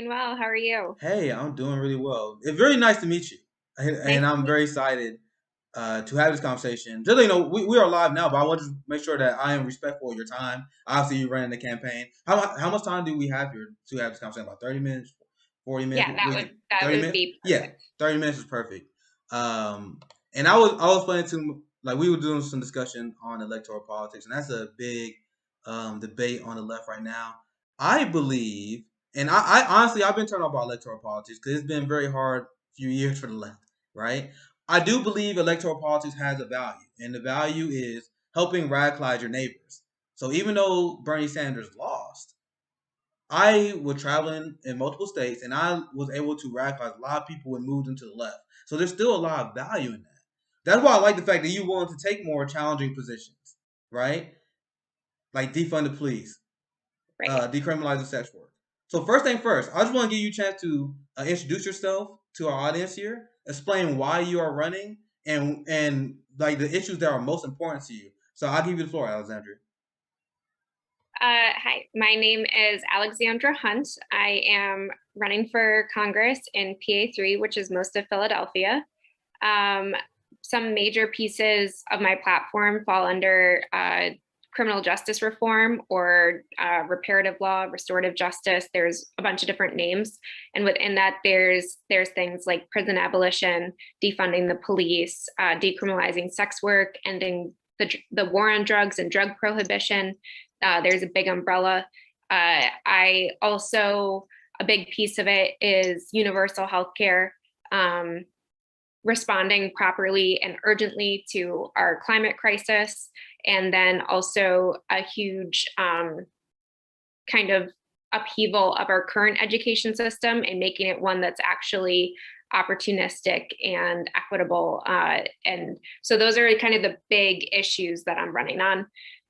doing well. How are you? Hey, I'm doing really well. It's very nice to meet you, and, Nice and to I'm meet very excited to have this conversation. Just so you know, we are live now, but I want to make sure that I am respectful of your time. Obviously, you're running the campaign. How much time do we have here to have this conversation? About 30 minutes, 40 minutes? Yeah, that 30 would minutes? be Yeah, perfect. 30 minutes is perfect. And I was planning to like we were doing some discussion on electoral politics, and that's a big debate on the left right now. I believe, and I honestly I've been turned off by electoral politics because it's been very hard few years for the left, right? I do believe electoral politics has a value, and the value is helping radicalize your neighbors. So even though Bernie Sanders lost, I was traveling in multiple states, and I was able to radicalize a lot of people and moved them to the left. So there's still a lot of value in that. That's why I like the fact that you willing to take more challenging positions, right? Like defund the police, Right. decriminalizing sex work. So first thing first, I just want to give you a chance to introduce yourself to our audience here, explain why you are running, and like the issues that are most important to you. So I'll give you the floor, Alexandra. Hi, my name is Alexandra Hunt. I am running for Congress in PA3, which is most of Philadelphia. Um, some major pieces of my platform fall under criminal justice reform or reparative law, restorative justice. There's a bunch of different names, and within that, there's things like prison abolition, defunding the police, decriminalizing sex work, ending the war on drugs and drug prohibition. There's a big umbrella. I also a big piece of it is universal health care. Responding properly and urgently to our climate crisis, and then also a huge kind of upheaval of our current education system and making it one that's actually opportunistic and equitable. And so those are kind of the big issues that I'm running on.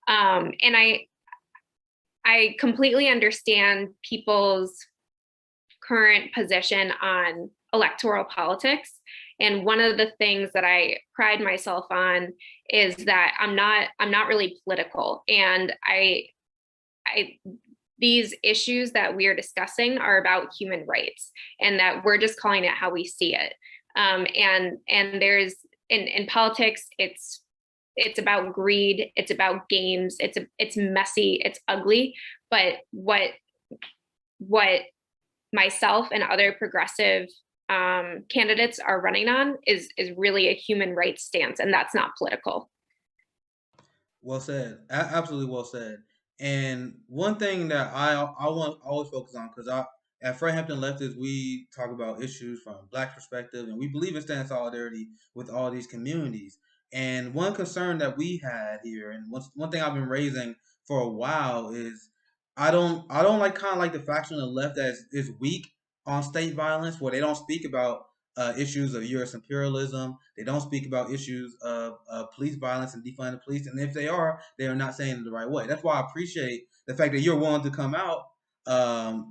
And I completely understand people's current position on electoral politics. And one of the things that I pride myself on is that I'm not really political. And I these issues that we are discussing are about human rights, and that we're just calling it how we see it. And there's in politics, it's about greed, it's about games, it's messy, it's ugly. But what myself and other progressive candidates are running on is really a human rights stance, and that's not political. Well said. Absolutely well said. And one thing that I want always focus on because I at Fred Hampton Leftists we talk about issues from a Black perspective, and we believe in standing solidarity with all these communities. And one concern that we had here, and one thing I've been raising for a while is I don't like kind of like the faction on the left that is weak on state violence, where they don't speak about issues of U.S. imperialism. They don't speak about issues of police violence and defunding the police. And if they are not saying it the right way. That's why I appreciate the fact that you're willing to come out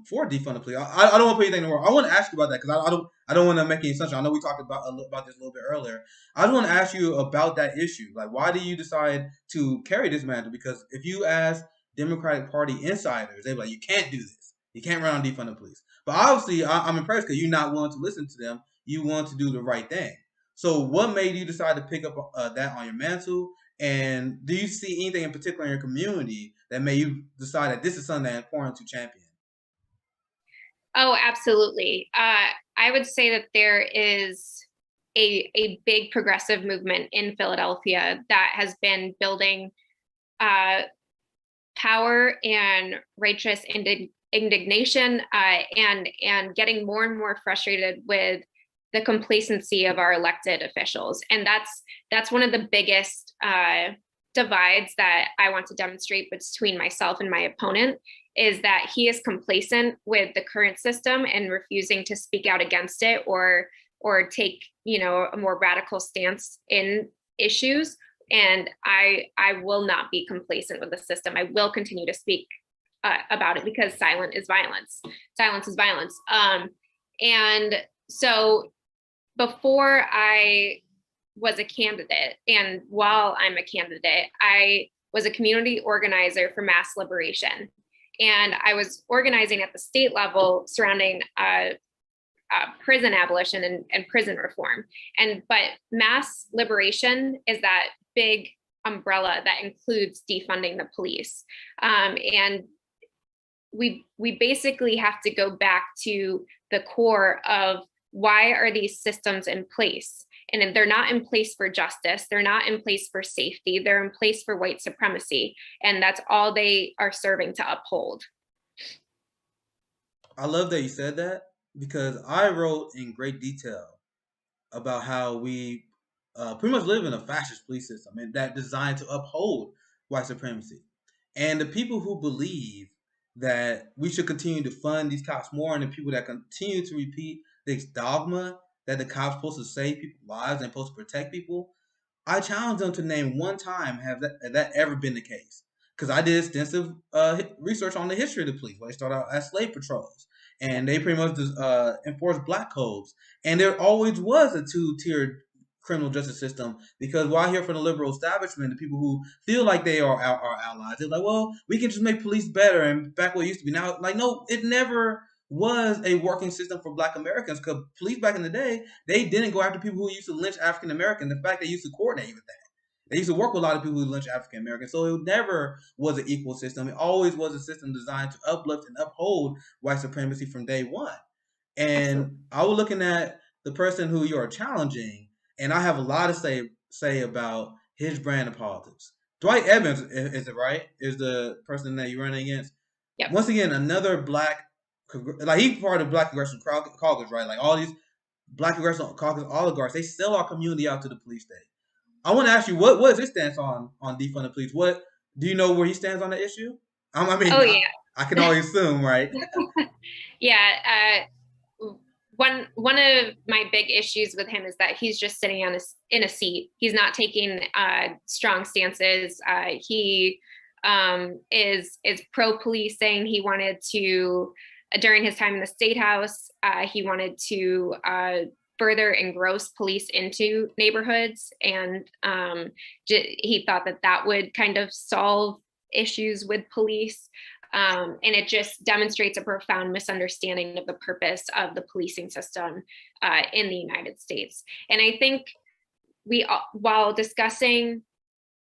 for defund the police. I don't want to put anything in the world. I want to ask you about that because I don't want to make any assumption. I know we talked about this a little bit earlier. I just want to ask you about that issue. Like, why do you decide to carry this mantle? Because if you ask Democratic Party insiders, they're like, you can't do this. You can't run on defund the police. But obviously, I'm impressed because you're not willing to listen to them. You want to do the right thing. So, what made you decide to pick up that on your mantle? And do you see anything in particular in your community that made you decide that this is something that's important to champion? Oh, absolutely. I would say that there is a big progressive movement in Philadelphia that has been building uh, power and righteous indignation, and getting more and more frustrated with the complacency of our elected officials. And that's one of the biggest divides that I want to demonstrate between myself and my opponent, is that he is complacent with the current system and refusing to speak out against it, or take, a more radical stance in issues. And I will not be complacent with the system. I will continue to speak about it, because silence is violence. Silence is violence. And so before I was a candidate, and while I'm a candidate, I was a community organizer for mass liberation. And I was organizing at the state level surrounding prison abolition and prison reform. But mass liberation is that big umbrella that includes defunding the police. And we basically have to go back to the core of why are these systems in place? And they're not in place for justice. They're not in place for safety. They're in place for white supremacy. And that's all they are serving to uphold. I love that you said that because I wrote in great detail about how we pretty much live in a fascist police system and that designed to uphold white supremacy. And the people who believe that we should continue to fund these cops more and the people that continue to repeat this dogma that the cops supposed to save people's lives and supposed to protect people, I challenge them to name one time have that ever been the case. Because I did extensive research on the history of the police. They started out as slave patrols, and they pretty much enforced black codes. And there always was a two-tiered criminal justice system because while I hear from the liberal establishment, the people who feel like they are our allies, they're like, well, we can just make police better and back what it used to be. Now, like, no, it never was a working system for black Americans because police back in the day, they didn't go after people who used to lynch African Americans. In fact, they used to coordinate with that. They used to work with a lot of people who lynch African Americans. So it never was an equal system. It always was a system designed to uplift and uphold white supremacy from day one. Absolutely. And I was looking at the person who you are challenging, and I have a lot to say about his brand of politics. Dwight Evans, is it right? Is the person that you're running against? Yep. Once again, another black, like he's part of the Black Congressional Caucus, right? Like all these Black Congressional Caucus oligarchs, they sell our community out to the police state. I want to ask you, what is his stance on defund the police? What do you know where he stands on the issue? I mean, Oh yeah. I can always assume, right? Yeah. One of my big issues with him is that he's just sitting in a seat. He's not taking strong stances. He is pro policing. He wanted to during his time in the state house. He wanted to further engross police into neighborhoods, and he thought that would kind of solve issues with police. And it just demonstrates a profound misunderstanding of the purpose of the policing system in the United States. And I think while discussing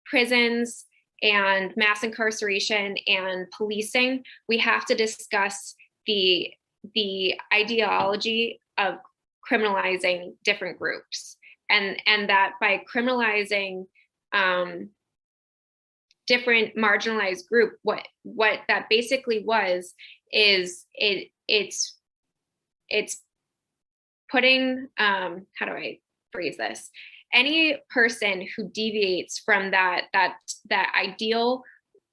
prisons and mass incarceration and policing, we have to discuss the ideology of criminalizing different groups, and that by criminalizing different marginalized group, what that basically is it's putting how do I phrase this? Any person who deviates from that ideal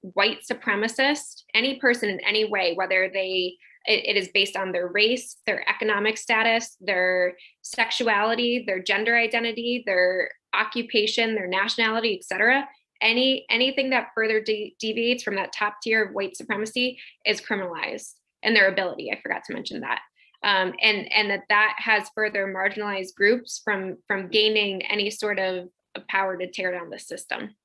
white supremacist, any person in any way, whether it is based on their race, their economic status, their sexuality, their gender identity, their occupation, their nationality, etc. Anything that further deviates from that top tier of white supremacy is criminalized, and their ability. I forgot to mention that. And that has further marginalized groups from gaining any sort of power to tear down the system.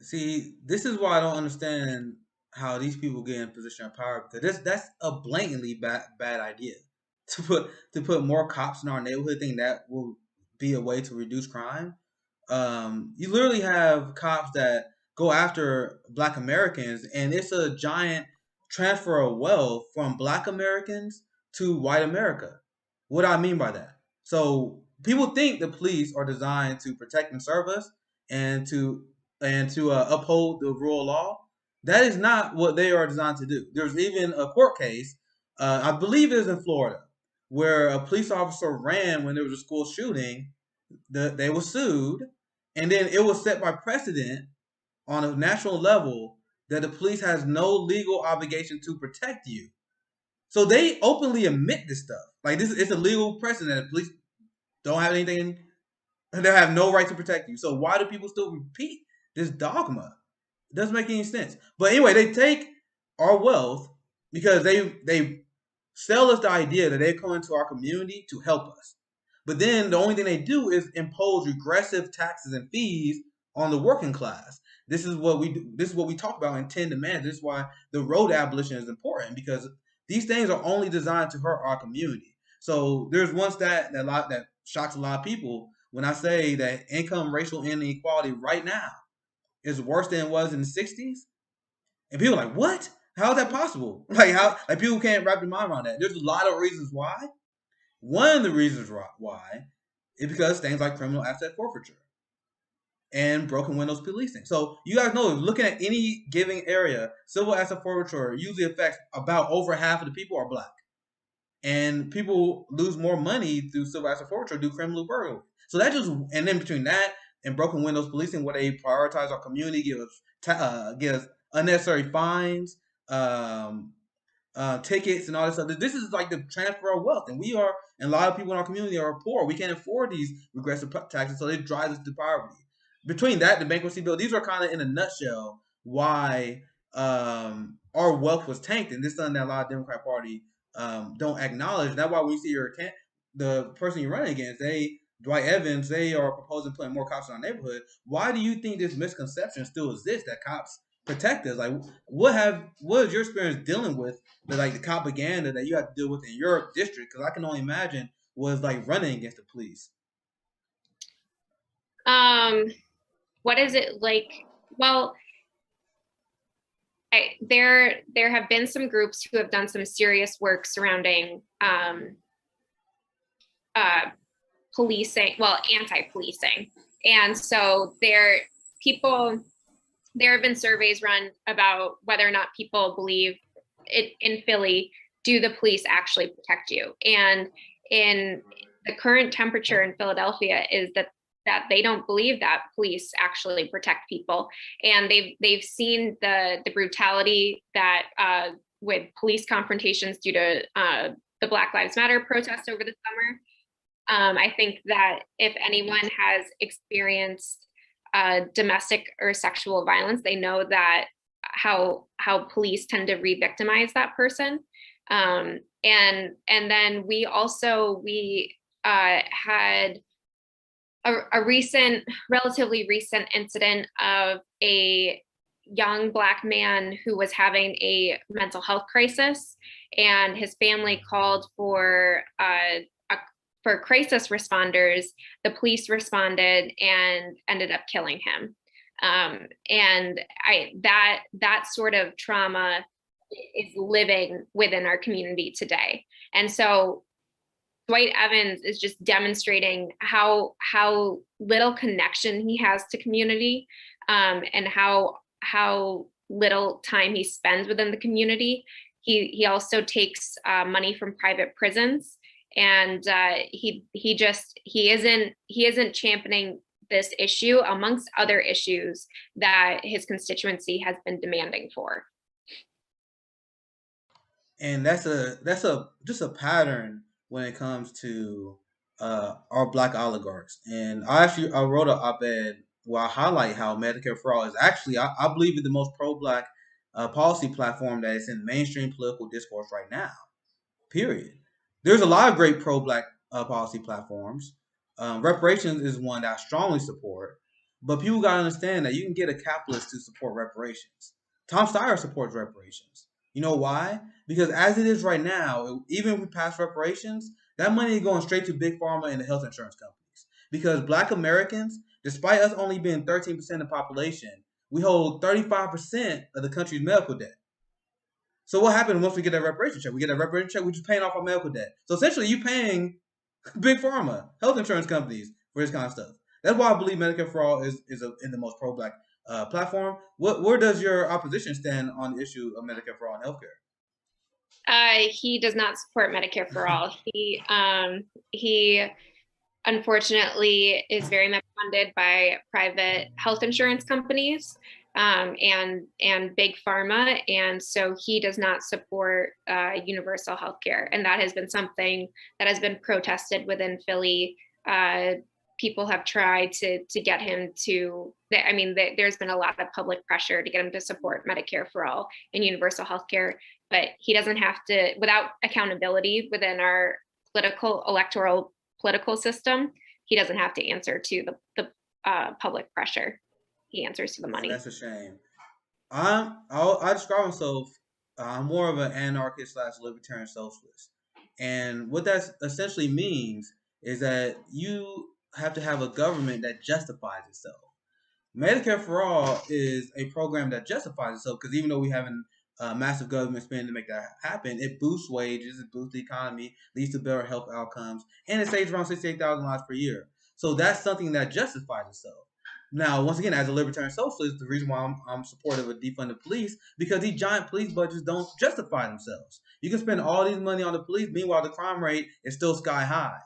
See, this is why I don't understand how these people get in position of power because that's a blatantly bad idea to put more cops in our neighborhood. Think that will be a way to reduce crime. You literally have cops that go after Black Americans, and it's a giant transfer of wealth from Black Americans to white America. What do I mean by that? So people think the police are designed to protect and serve us, and to uphold the rule of law. That is not what they are designed to do. There's even a court case, I believe it is in Florida, where a police officer ran when there was a school shooting. They were sued, and then it was set by precedent on a national level that the police has no legal obligation to protect you. So they openly admit this stuff. Like this, it's a legal precedent that the police don't have anything. They have no right to protect you. So why do people still repeat this dogma? It doesn't make any sense. But anyway, they take our wealth because they sell us the idea that they come into our community to help us. But then the only thing they do is impose regressive taxes and fees on the working class. This is what we do. This is what we talk about in 10 demands. This is why the road abolition is important, because these things are only designed to hurt our community. So there's one stat that shocks a lot of people when I say that income, racial inequality right now is worse than it was in the 60s. And people are like, what? How is that possible? Like people can't wrap their mind around that. There's a lot of reasons why. One of the reasons why is because things like criminal asset forfeiture and broken windows policing. So you guys know, looking at any given area, civil asset forfeiture usually affects about over half of the people are black. And people lose more money through civil asset forfeiture due criminal burglary. So that just, and then between that and broken windows policing, where they prioritize our community, give us unnecessary fines, tickets and all this stuff. This is like the transfer of wealth, and and a lot of people in our community are poor. We can't afford these regressive taxes, so it drives us to poverty. Between that, the bankruptcy bill, these are kind of in a nutshell why our wealth was tanked, and this is something that a lot of Democrat Party don't acknowledge. That's why when you see the person you're running against, Dwight Evans, they are proposing putting more cops in our neighborhood. Why do you think this misconception still exists that cops protect us? Like, what is your experience dealing with the propaganda that you have to deal with in your district? Because I can only imagine was like running against the police. What is it like? Well, there have been some groups who have done some serious work surrounding policing, well, anti-policing. And so there have been surveys run about whether or not people believe it in Philly, do the police actually protect you? And in the current temperature in Philadelphia is that they don't believe that police actually protect people. And they've seen the brutality that with police confrontations due to the Black Lives Matter protests over the summer. I think that if anyone has experienced domestic or sexual violence, they know that how police tend to re-victimize that person. And then we had a relatively recent incident of a young Black man who was having a mental health crisis, and his family called for crisis responders. The police responded and ended up killing him. And that sort of trauma is living within our community today. And so Dwight Evans is just demonstrating how little connection he has to community, and how little time he spends within the community. He also takes money from private prisons, and he isn't championing this issue amongst other issues that his constituency has been demanding for. And that's just a pattern when it comes to our Black oligarchs. And I wrote an op-ed where I highlight how Medicare for All is actually, I believe, is the most pro-Black policy platform that is in mainstream political discourse right now. Period. There's a lot of great pro-Black policy platforms. Reparations is one that I strongly support, but people gotta understand that you can get a capitalist to support reparations. Tom Steyer supports reparations. You know why? Because as it is right now, even if we pass reparations, that money is going straight to big pharma and the health insurance companies. Because Black Americans, despite us only being 13% of the population, we hold 35% of the country's medical debt. So what happens once we get that reparation check? We get that reparation check, we're just paying off our medical debt. So essentially, you paying big pharma, health insurance companies for this kind of stuff. That's why I believe Medicare for All is in the most pro-Black platform. Where does your opposition stand on the issue of Medicare for All and healthcare? He does not support Medicare for All. He unfortunately is very much funded by private health insurance companies, and big pharma, and so he does not support universal health care, and that has been something that has been protested within Philly. People have tried to get him to, there's been a lot of public pressure to get him to support Medicare for All and universal health care, but he doesn't have to, without accountability within our electoral political system, he doesn't have to answer to the public pressure. he answers to the And money. that's a shame. I describe myself. I'm more of an anarchist slash libertarian socialist, and what that essentially means is that you have to have a government that justifies itself. Medicare for All is a program that justifies itself because even though we haven't massive government spending to make that happen, it boosts wages, it boosts the economy, leads to better health outcomes, and it saves around 68,000 lives per year. So that's something that justifies itself. Now, once again, as a libertarian socialist, the reason why I'm supportive of defunding police because these giant police budgets don't justify themselves. You can spend all these money on the police, meanwhile the crime rate is still sky high.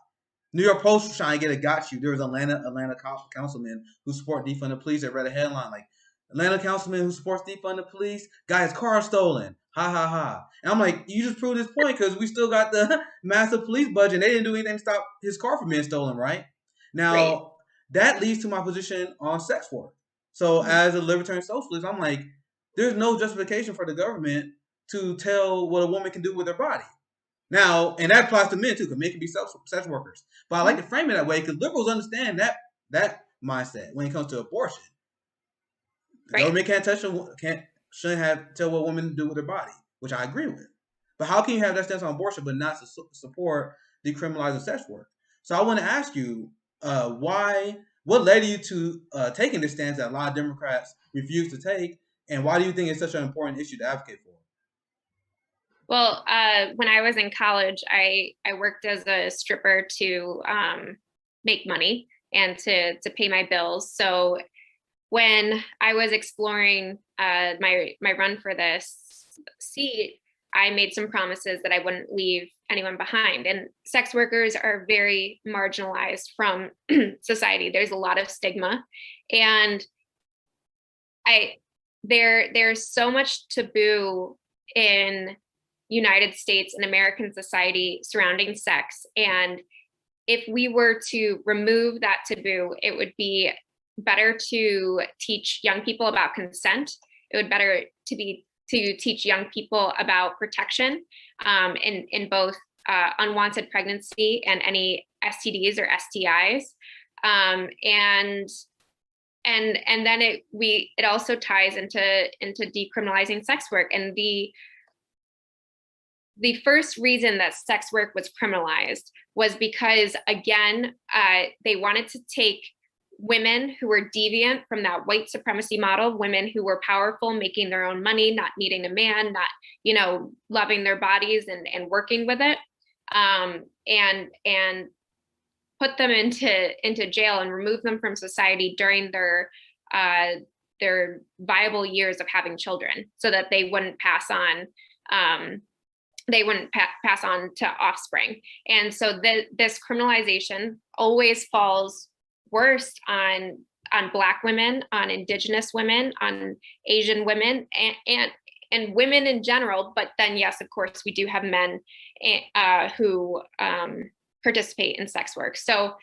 New York Post was trying to get a got you. There was Atlanta councilman who support defund the police that read a headline like Atlanta councilman who supports defund the police got his car stolen. Ha ha ha. And I'm like, you just proved this point because we still got the massive police budget. And they didn't do anything to stop his car from being stolen, right? Right. Now that leads to my position on sex work. So Mhm. as a libertarian socialist, I'm like, there's no justification for the government to tell what a woman can do with her body. Now, and that applies to men too, because men can be sex workers. But I like to frame it that way because liberals understand that mindset when it comes to abortion. The Right. government shouldn't have tell what women do with their body, which I agree with. But how can you have that stance on abortion but not support decriminalizing sex work? So I want to ask you, what led you to taking this stance that a lot of Democrats refuse to take, and why do you think it's such an important issue to advocate for? Well, when I was in college, I worked as a stripper to make money and to pay my bills. So when I was exploring my run for this seat, I made some promises that I wouldn't leave anyone behind. And sex workers are very marginalized from society. There's a lot of stigma, and I there's so much taboo in United States and American society surrounding sex. And if we were to remove that taboo, it would be better to teach young people about consent. It would better to teach young people about protection in both unwanted pregnancy and any STDs or STIs. And then it also ties into decriminalizing sex work. And the first reason that sex work was criminalized was because, again, they wanted to take women who were deviant from that white supremacy model, women who were powerful, making their own money, not needing a man, not, loving their bodies and working with it, and put them into jail and remove them from society during their viable years of having children, so that they wouldn't pass on pass on to offspring. And so this criminalization always falls worst on Black women, on Indigenous women, on Asian women, and women in general. But then, yes, of course, we do have men who participate in sex work. So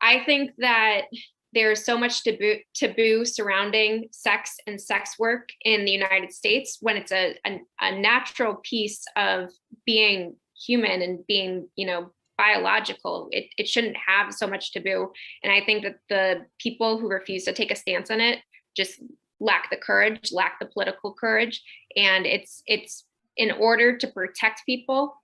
I think that there's so much taboo surrounding sex and sex work in the United States, when it's a natural piece of being human and being, biological. It shouldn't have so much taboo. And I think that the people who refuse to take a stance on it just lack the courage, lack the political courage. And it's in order to protect people,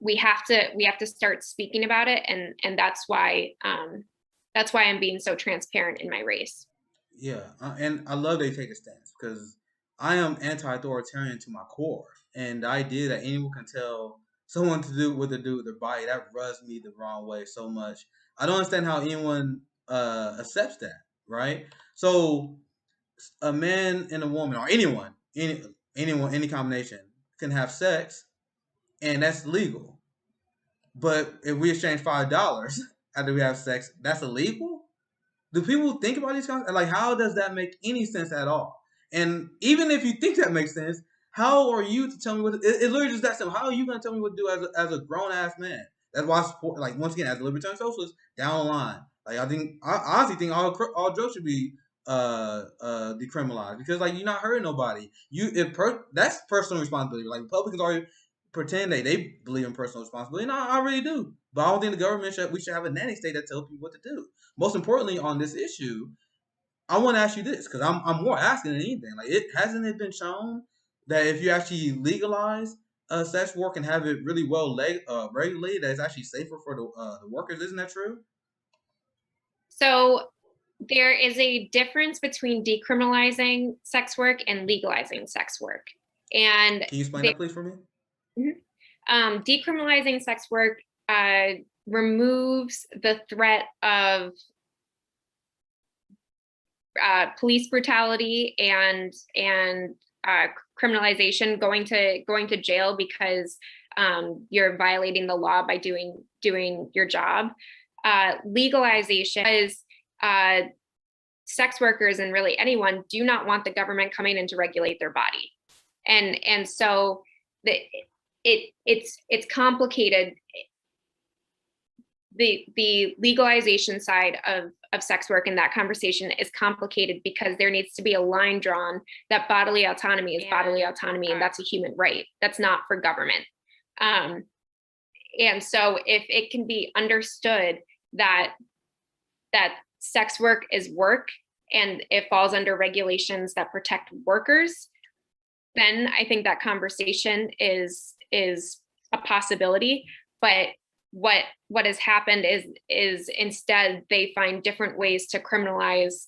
we have to start speaking about it. And that's why I'm being so transparent in my race. Yeah, and I love they take a stance because I am anti-authoritarian to my core, and the idea that anyone can tell someone to do what to do with their body, that rubs me the wrong way so much. I don't understand how anyone accepts that, right? So a man and a woman, or anyone, any combination, can have sex, and that's legal. But if we exchange $5 after we have sex, that's illegal. Do people think about these concepts? Like, how does that make any sense at all? And even if you think that makes sense, how are you to tell me what? It literally just that simple. How are you going to tell me what to do as a grown ass man? That's why I support. Like, once again, as a libertarian socialist, down the line, like I honestly think all drugs should be decriminalized because like you're not hurting nobody. That's personal responsibility. Like Republicans already pretend they believe in personal responsibility. No, I really do. But I don't think the government we should have a nanny state that tells people what to do. Most importantly, on this issue, I want to ask you this because I'm more asking than anything. Like, it hasn't it been shown that if you actually legalize sex work and have it really well regulated, that it's actually safer for the workers? Isn't that true? So there is a difference between decriminalizing sex work and legalizing sex work. And Can you explain there, that, please, for me? decriminalizing sex work removes the threat of police brutality and criminalization, going to jail because you're violating the law by doing your job. Legalization is sex workers, and really anyone, do not want the government coming in to regulate their body, and so it's complicated. The legalization side of sex work in that conversation is complicated because there needs to be a line drawn that bodily autonomy is bodily autonomy, and that's a human right. That's not for government. And so if it can be understood that sex work is work and it falls under regulations that protect workers, then I think that conversation is a possibility. But what has happened is instead they find different ways to criminalize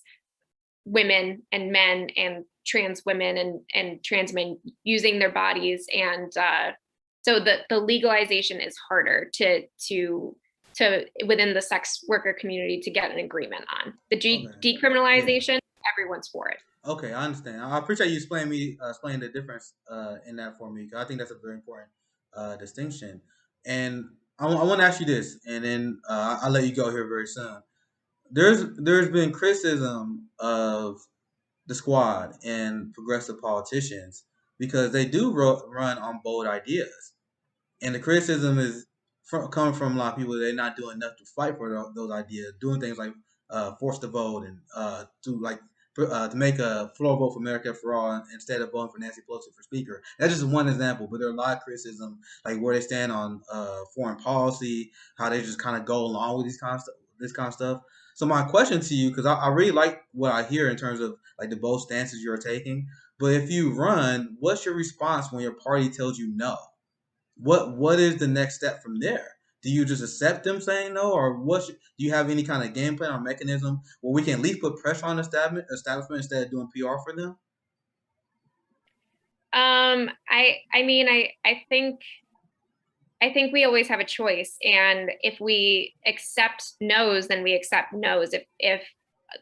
women and men and trans women and trans men using their bodies, and so the legalization is harder to within the sex worker community to get an agreement on. The Okay. Yeah. decriminalization, everyone's for it. Okay, I understand. I appreciate you explaining the difference in that for me, because I think that's a very important distinction. And I want to ask you this, and then I'll let you go here very soon. There's been criticism of the squad and progressive politicians because they do run on bold ideas, and the criticism is coming from a lot of people that they're not doing enough to fight for those ideas, doing things like force the vote and to make a floor vote for Medicare for all instead of voting for Nancy Pelosi for Speaker. That's just one example, but there are a lot of criticism, like where they stand on foreign policy, how they just kind of go along with this kind of stuff. So my question to you, because I really like what I hear in terms of like the bold stances you're taking, but if you run, what's your response when your party tells you no? What is the next step from there? Do you just accept them saying no, or do you have any kind of game plan or mechanism where we can at least put pressure on the establishment instead of doing PR for them? I mean, I think we always have a choice, and if we accept no's, then we accept no's. If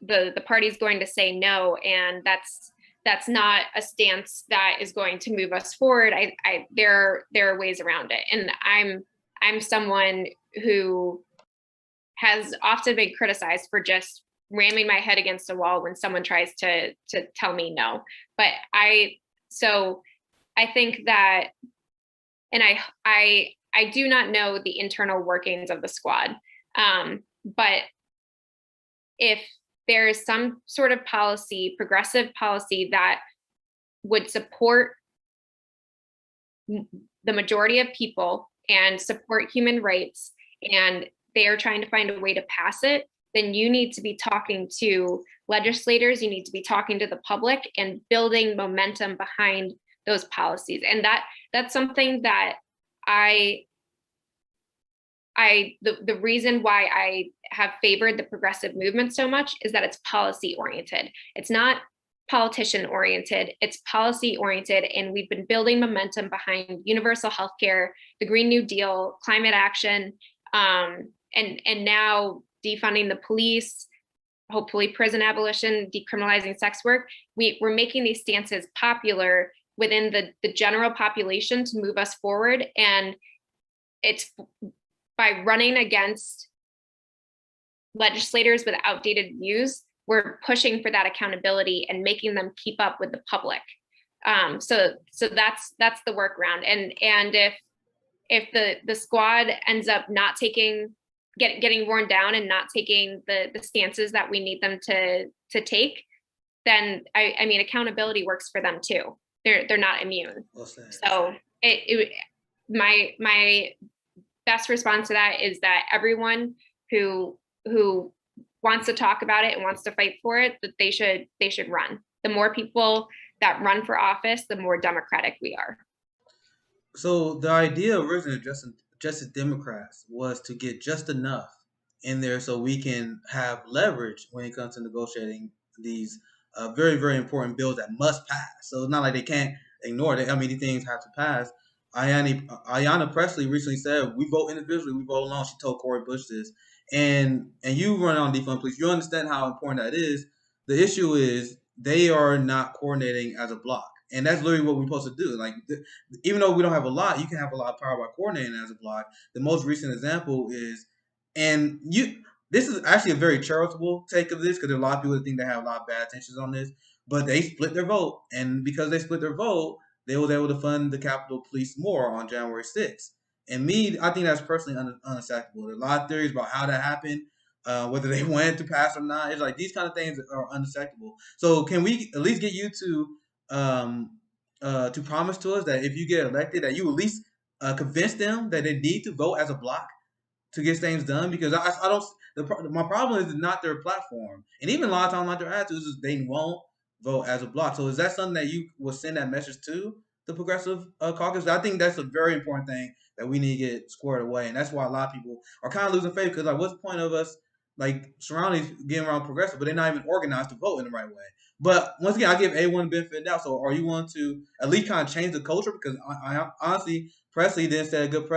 the party's going to say no, and that's not a stance that is going to move us forward, there are ways around it. And I'm someone who has often been criticized for just ramming my head against a wall when someone tries to tell me no. But so I think that, and I do not know the internal workings of the squad, but if there is some sort of policy, progressive policy, that would support the majority of people and support human rights, and they are trying to find a way to pass it, then you need to be talking to legislators, you need to be talking to the public and building momentum behind those policies. And that's something that the reason why I have favored the progressive movement so much is that it's policy oriented. It's not politician oriented, it's policy oriented. And we've been building momentum behind universal healthcare, the Green New Deal, climate action, and now defunding the police, hopefully prison abolition, decriminalizing sex work. We're making these stances popular within the general population to move us forward. And it's by running against legislators with outdated views, we're pushing for that accountability and making them keep up with the public. So that's the workaround. And if the squad ends up not getting worn down and not taking the stances that we need them to take, then I mean, accountability works for them too. They're not immune. Well said. So my best response to that is that everyone who wants to talk about it and wants to fight for it, that they should run. The more people that run for office, the more democratic we are. So the idea originally of Justice Democrats was to get just enough in there so we can have leverage when it comes to negotiating these very, very important bills that must pass. So it's not like they can't ignore it. I mean, these things have to pass. Ayanna Pressley recently said, "We vote individually, we vote alone." She told Cori Bush this, and you run on defund police. You understand how important that is. The issue is they are not coordinating as a block, and that's literally what we're supposed to do. Like, even though we don't have a lot, you can have a lot of power by coordinating as a block. The most recent example is, and you. This is actually a very charitable take of this because there are a lot of people that think they have a lot of bad intentions on this, but they split their vote, and because they split their vote, they was able to fund the Capitol Police more on January 6th. And me, I think that's personally unacceptable. There are a lot of theories about how that happened, whether they wanted to pass or not. It's like these kind of things are unacceptable. So can we at least get you to promise to us that if you get elected, that you at least convince them that they need to vote as a block to get things done? Because I don't. My problem is not their platform, and even a lot of times not their attitudes is they won't vote as a block. So is that something that you will send that message to the Progressive Caucus? I think that's a very important thing that we need to get squared away, and that's why a lot of people are kind of losing faith because like, what's the point of us like surrounding getting around progressive, but they're not even organized to vote in the right way. But once again, I give A1 the benefit of the doubt. So are you willing to at least kind of change the culture? Because I honestly, Presley then said a good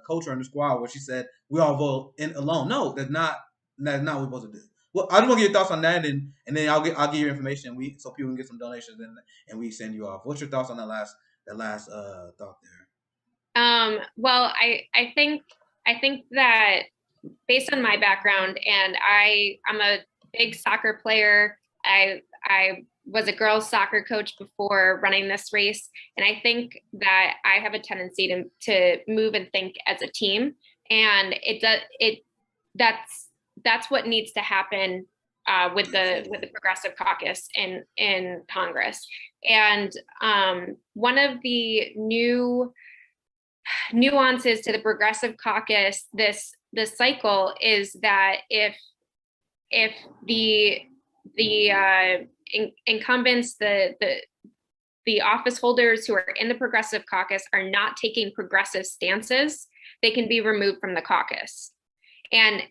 culture in the squad where she said we all vote in alone. No, that's not what we're supposed to do. Well, I just want to get your thoughts on that, and then I'll give your information. So people can get some donations, and we send you off. What's your thoughts on that last thought there? Well, I think that based on my background, and I'm a big soccer player. I was a girls soccer coach before running this race, and I think that I have a tendency to move and think as a team, and that's what needs to happen with the Progressive Caucus in Congress. And one of the new nuances to the Progressive Caucus this cycle is that if the incumbents, the office holders who are in the Progressive Caucus are not taking progressive stances, they can be removed from the caucus. And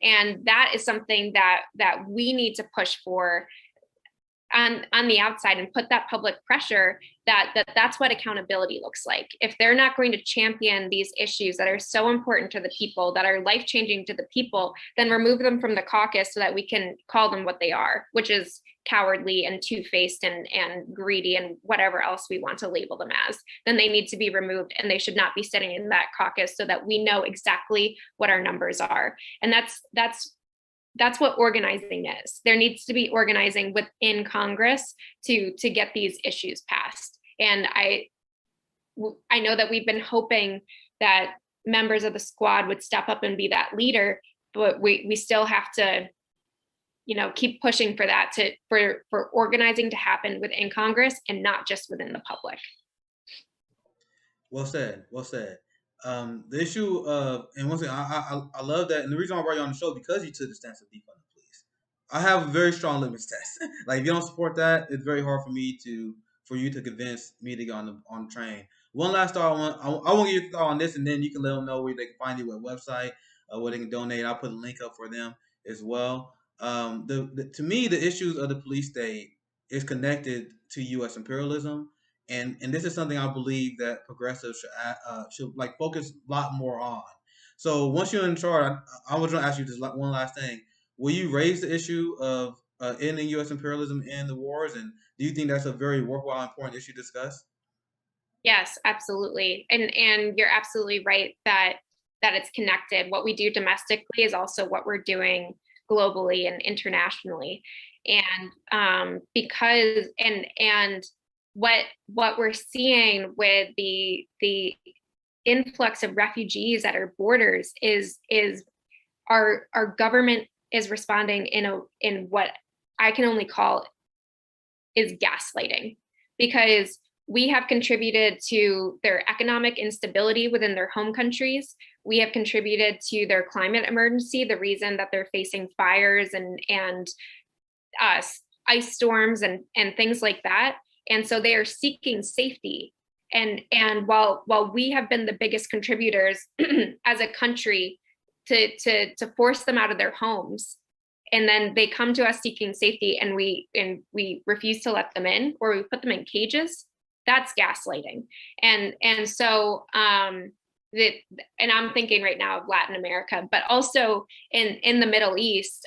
that is something that we need to push for on the outside and put that public pressure that's what accountability looks like. If they're not going to champion these issues that are so important to the people, that are life-changing to the people, then remove them from the caucus so that we can call them what they are, which is cowardly and two-faced and greedy and whatever else we want to label them as. Then they need to be removed, and they should not be sitting in that caucus so that we know exactly what our numbers are. And that's what organizing is. There needs to be organizing within Congress to get these issues passed. And I know that we've been hoping that members of the squad would step up and be that leader, but we still have to, keep pushing for that for organizing to happen within Congress and not just within the public. Well said. Well said. The issue of, and once again, I love that, and the reason I brought you on the show because you took the stance of defund the police. I have a very strong litmus test. Like, if you don't support that, it's very hard for you to convince me to get on the train. One last thought I want to get your thought on this, and then you can let them know where they can find you, what website, where they can donate. I'll put a link up for them as well. To me, the issues of the police state is connected to U.S. imperialism. And this is something I believe that progressives should like focus a lot more on. So once you're in charge, I was going to ask you this one last thing. Will you raise the issue of ending U.S. imperialism and the wars? And do you think that's a very worthwhile, important issue to discuss? Yes, absolutely. And you're absolutely right that it's connected. What we do domestically is also what we're doing globally and internationally. And because what we're seeing with the influx of refugees at our borders is our government is responding in what I can only call is gaslighting, because we have contributed to their economic instability within their home countries. we have contributed to their climate emergency, the reason that they're facing fires and uh, ice storms and things like that. And so they are seeking safety. And while we have been the biggest contributors as a country to force them out of their homes, and then they come to us seeking safety, and we refuse to let them in, or we put them in cages, that's gaslighting. And so that, and I'm thinking right now of Latin America, but also in the Middle East,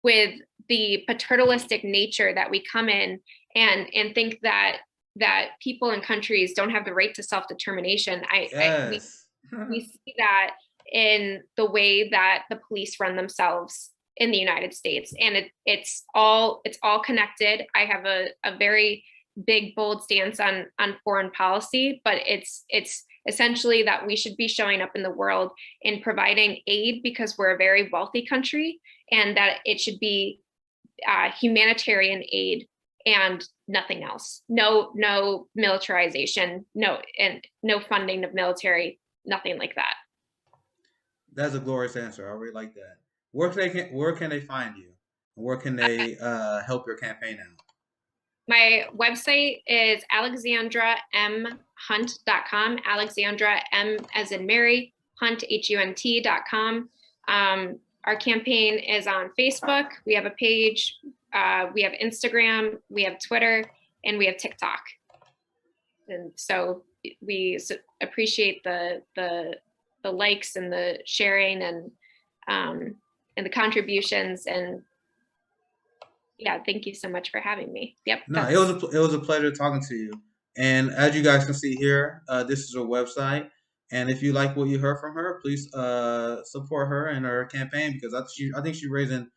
with the paternalistic nature that we come in and think that people and countries don't have the right to self-determination. Yes. We see that in the way that the police run themselves in the United States, and it's all connected. I have a very big, bold stance on foreign policy, but it's essentially that we should be showing up in the world and providing aid because we're a very wealthy country, and that it should be humanitarian aid and nothing else. No militarization, and no funding of military, nothing like that. That's a glorious answer. I really like that. Where can they find you? Where can they help your campaign out? My website is alexandramhunt.com. Alexandra, M as in Mary, Hunt, HUNT.com. Our campaign is on Facebook. We have a page. We have Instagram. We have Twitter, and we have TikTok. And so we appreciate the likes and the sharing and the contributions. And yeah, thank you so much for having me. Yep. No, it was a pleasure talking to you. And as you guys can see here, this is her website. And if you like what you heard from her, please support her in her campaign, because I think she's raising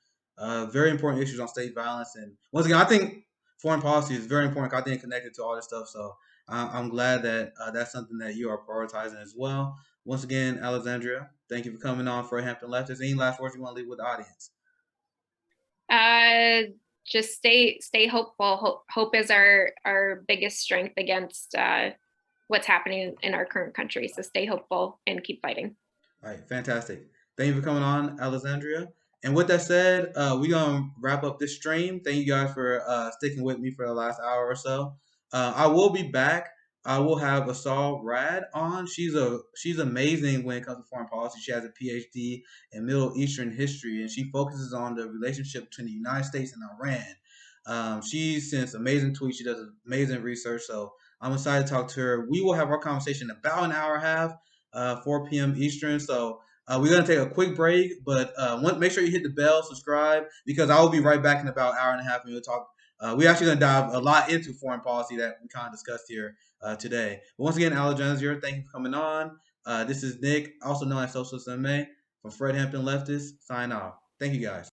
very important issues on state violence. And once again, I think foreign policy is very important. I think connected to all this stuff. So I'm glad that that's something that you are prioritizing as well. Once again, Alexandria, thank you for coming on for Hampton Leftists. Any last words you want to leave with the audience? Uh, just stay hopeful. Hope is our biggest strength against what's happening in our current country. So stay hopeful and keep fighting. All right, fantastic. Thank you for coming on, Alexandria. And with that said, we're gonna wrap up this stream. Thank you guys for sticking with me for the last hour or so. I will be back. I will have Asal Rad on. She's amazing when it comes to foreign policy. She has a PhD in Middle Eastern history, and she focuses on the relationship between the United States and Iran. She sends amazing tweets. She does amazing research. So I'm excited to talk to her. We will have our conversation in about an hour and a half. 4 p.m. Eastern. So we're gonna take a quick break, but make sure you hit the bell, subscribe, because I will be right back in about an hour and a half, and we'll talk. We're actually gonna dive a lot into foreign policy that we kind of discussed here today. But once again, Alexandra, thank you for coming on. This is Nick, also known as Socialist MA, from Fred Hampton Leftist. Sign off. Thank you guys.